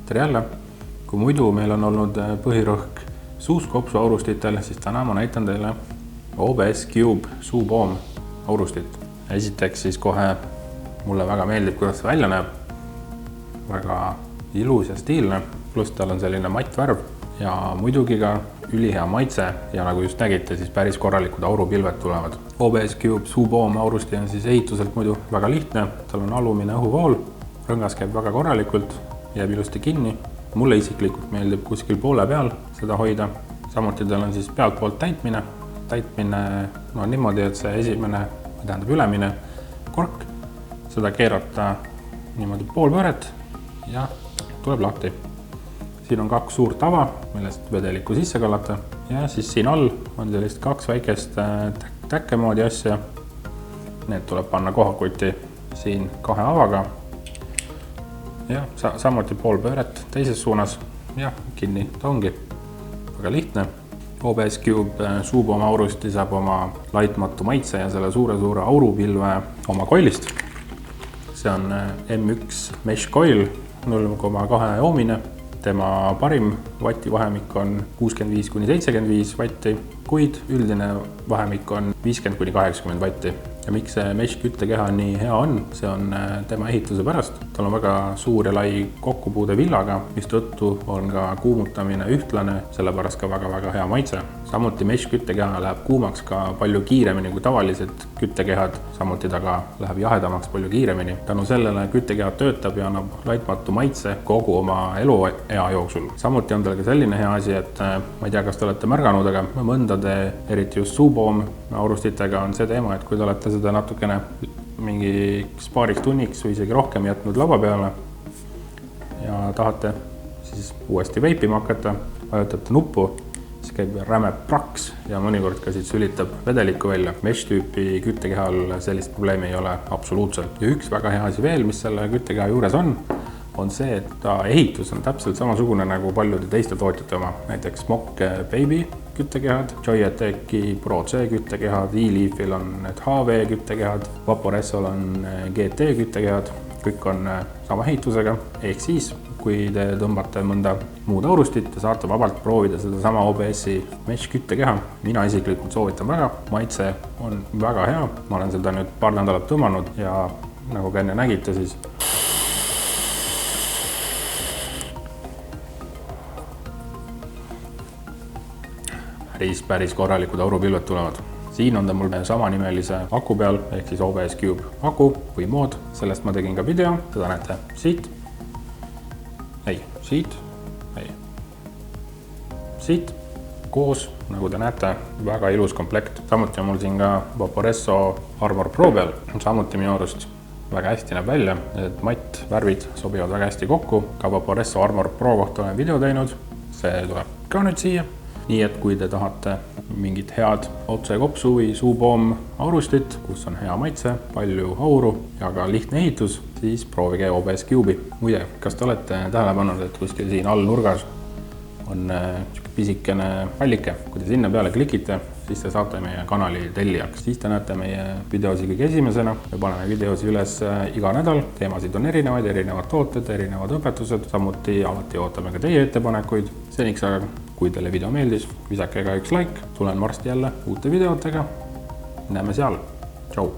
tere jälle! Kui muidu meil on olnud põhirõhk suuskopsu aurustitel, siis täna ma näitan teile OBS Cube suupoom aurustit. Esiteks siis kohe mulle väga meeldib, kuidas see välja näeb. Väga ilus ja stiilne, pluss tal on selline mattvärv ja muidugi ka ülihea maitse ja nagu just nägite, siis päris korralikud aurupilved tulevad. OBS Cube suupoom aurusti on siis ehituselt muidu väga lihtne, tal on alumine õhuvool, rõngas käib väga korralikult, jääb ilusti kinni. Mulle isiklikult meeldib kuskil poole peal seda hoida. Samuti tal on siis pealt poolt täitmine. Täitmine niimoodi, et see esimene, tähendab ülemine kork, seda keerata niimoodi pool pööret ja tuleb lahti. Siin on 2 suurt tava, millest vedelikku sisse kallata ja siis siin all on sellist 2 väikest täkkemoodi asja. Need tuleb panna kohakuti siin 2 avaga. Ja samuti pool pööret teises suunas ja kinni ta ongi. Väga lihtne. OBS Cube suupoom aurusti saab oma laitmatu maitse ja selle suure aurupilve oma koilist. See on M1 Mesh Coil 0,2 oomine. Tema parim vatti vahemik on 65–75 vatti, kuid üldine vahemik on 50–80 vatti. Ja miks see Mesh küttekeha nii hea on, see on tema ehituse pärast. Tal on väga suur ja lai kokkupuude villaga, mistõttu on ka kuumutamine ühtlane, sellepärast ka väga hea maitse. Samuti Mesh küttekeha läheb kuumaks ka palju kiiremini kui tavalised küttekehad, samuti ta ka läheb jahedamaks palju kiiremini. Tänu sellele küttekeha töötab ja annab laitmatu maitse kogu oma eluea jooksul. Samuti on tal ka selline hea asi, et ma ei tea, kas te olete märganud, aga mõndade, eriti just suupoom aurustitega on see teema, et kui te olete seda natukene mingiks paariks tunniks või isegi rohkem jätnud lava peale ja tahate siis uuesti veipima hakata, vajutate nuppu, siis käib räme praks ja mõnikord ka siit sülitab vedelikku välja. Mesh-tüüpi küttekehal sellist probleemi ei ole absoluutselt. Ja üks väga hea asi veel, mis selle küttekeha juures on see, et ta ehitus on täpselt samasugune nagu paljude teiste tootjate oma. Näiteks Mock Baby küttekehad, Joyeteki Pro C küttekehad, E-Leafil on need HV küttekehad, Vaporessol on GT küttekehad, kõik on sama ehitusega. Ehk siis, kui te tõmbate mõnda muud aurustit, te saate vabalt proovida seda sama OBS-i Mesh küttekeha. Mina isiklikult soovitan väga, maitse on väga hea. Ma olen seda nüüd paar nädalat tõmmanud ja nagu ka enne nägite, siis päris korralikud aurupilved tulevad. Siin on ta mul samanimelise aku peal, ehk siis OBS Cube aku või mood. Sellest ma tegin ka video, seda näete siit. Siit koos, nagu te näete, väga ilus komplekt. Samuti on mul siin ka Vaporesso Armor Pro peal. Samuti minu arust väga hästi näeb välja, et matt värvid sobivad väga hästi kokku. Ka Vaporesso Armor Pro kohta olen video teinud, see tuleb ka nüüd siia. Nii et kui te tahate mingit head otsekopsu või suupoom aurustit, kus on hea maitse, palju auru ja ka lihtne ehitus, siis proovige OBS Cube'i. Muide, kas te olete tähele pannud, et kuskil siin all nurgas on pisikene pallike. Kui te sinna peale klikite, siis te saate meie kanali tellijaks. Siis te näete meie videosi kõige esimesena. Me paneme videosi üles iga nädal. Teemasid on erinevad tooted, erinevad õpetused. Samuti alati ootame ka teie ettepanekuid. Seniks aga, kui teile video meeldis, visake ka üks like. Tulen varsti jälle uute videotega. Näeme seal. Tšau!